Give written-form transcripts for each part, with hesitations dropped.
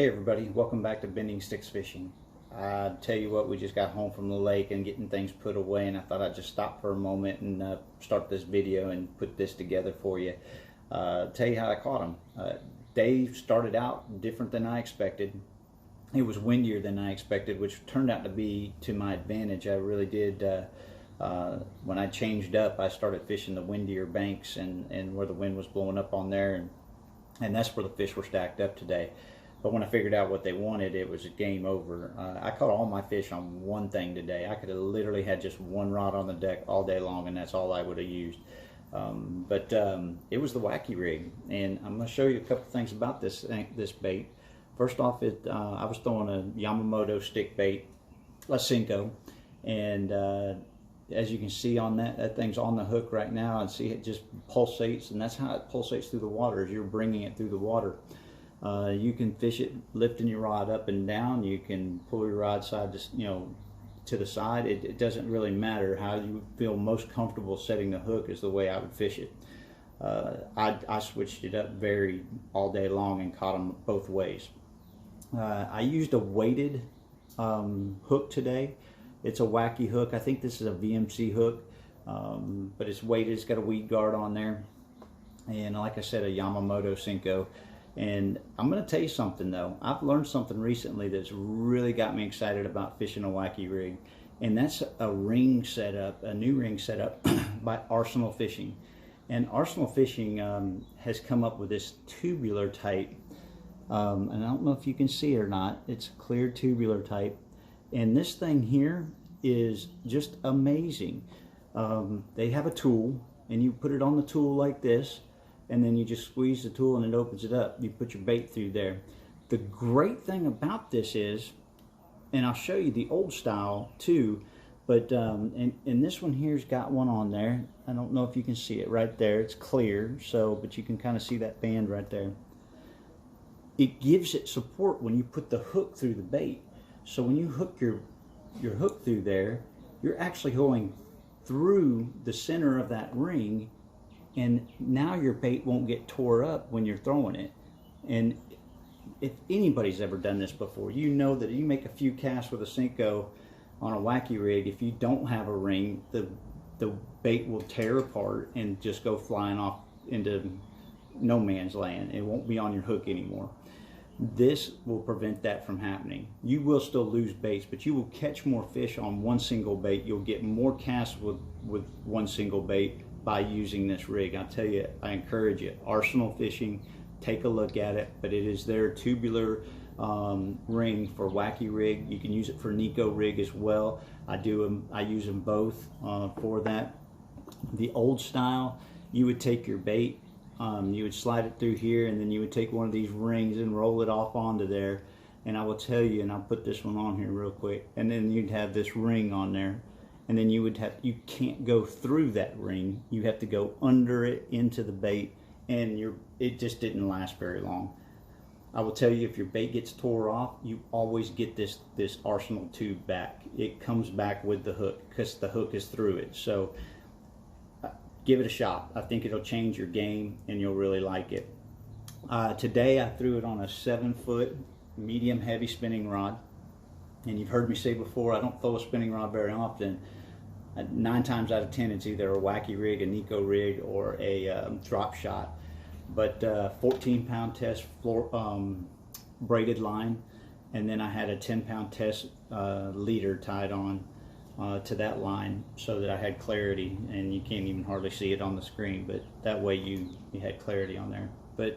Hey everybody, welcome back to Bending Sticks Fishing. I tell you what, we just got home from the lake and getting things put away, and I thought I'd just stop for a moment and start this video and put this together for you. Tell you how I caught them. Day started out different than I expected. It was windier than I expected, which turned out to be to my advantage. I really did. When I changed up, I started fishing the windier banks and where the wind was blowing up on there, and that's where the fish were stacked up today. But when I figured out what they wanted, it was a game over. I caught all my fish on one thing today. I could have literally had just one rod on the deck all day long, and that's all I would have used. But it was the Wacky rig, and I'm going to show you a couple things about this bait. First off, I was throwing a Yamamoto stick bait, a Cinco, and as you can see on that thing's on the hook right now, and see it just pulsates, and that's how it pulsates through the water, as you're bringing it through the water. You can fish it lifting your rod up and down. You can pull your rod side to the side. It doesn't really matter. How you feel most comfortable setting the hook is the way I would fish it. I switched it up varied all day long and caught them both ways. I used a weighted hook today. It's a Wacky hook. I think this is a VMC hook, but it's weighted. It's got a weed guard on there, and like I said, a Yamamoto Cinco. And I'm going to tell you something though. I've learned something recently that's really got me excited about fishing a Wacky rig, and that's a ring setup, a new ring setup by Arsenal Fishing. And Arsenal Fishing has come up with this tubular type, and I don't know if you can see it or not. It's a clear tubular type, and this thing here is just amazing. They have a tool, and you put it on the tool like this, and then you just squeeze the tool and it opens it up. You put your bait through there. The great thing about this is, and I'll show you the old style too, but and this one here's got one on there. I don't know if you can see it right there. It's clear, but you can kind of see that band right there. It gives it support when you put the hook through the bait. So when you hook your hook through there, you're actually going through the center of that ring, and now your bait won't get tore up when you're throwing it. And if anybody's ever done this before, you know that you make a few casts with a Cinco on a Wacky rig. If you don't have a ring, the bait will tear apart and just go flying off into no man's land. It won't be on your hook anymore. This will prevent that from happening. You will still lose baits, but you will catch more fish on one single bait. You'll get more casts with one single bait by using this rig. I tell you, I encourage you, Arsenal Fishing, take a look at it. But it is their tubular ring for Wacky rig. You can use it for Nico rig as well. I use them both for that. The old style, you would take your bait, you would slide it through here, and then you would take one of these rings and roll it off onto there. And I will tell you, and I'll put this one on here real quick, and then you'd have this ring on there. And then you can't go through that ring. You have to go under it into the bait, and it just didn't last very long. I will tell you, if your bait gets tore off, you always get this Arsenal tube back. It comes back with the hook because the hook is through it. So give it a shot. I think it'll change your game, and you'll really like it. Today I threw it on a 7-foot medium heavy spinning rod. And you've heard me say before, I don't throw a spinning rod very often. 9 times out of 10, it's either a Wacky rig, a Nico rig, or a drop shot. But 14-pound test braided line, and then I had a 10-pound test leader tied on to that line so that I had clarity, and you can't even hardly see it on the screen, but that way you had clarity on there. But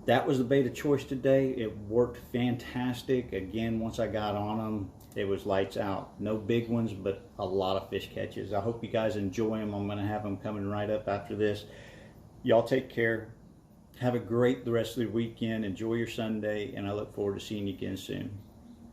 that was the bait of choice today. It worked fantastic. Again, once I got on them, it was lights out. No big ones, but a lot of fish catches. I hope you guys enjoy them. I'm going to have them coming right up after this. Y'all take care. Have a great the rest of the weekend. Enjoy your Sunday, and I look forward to seeing you again soon.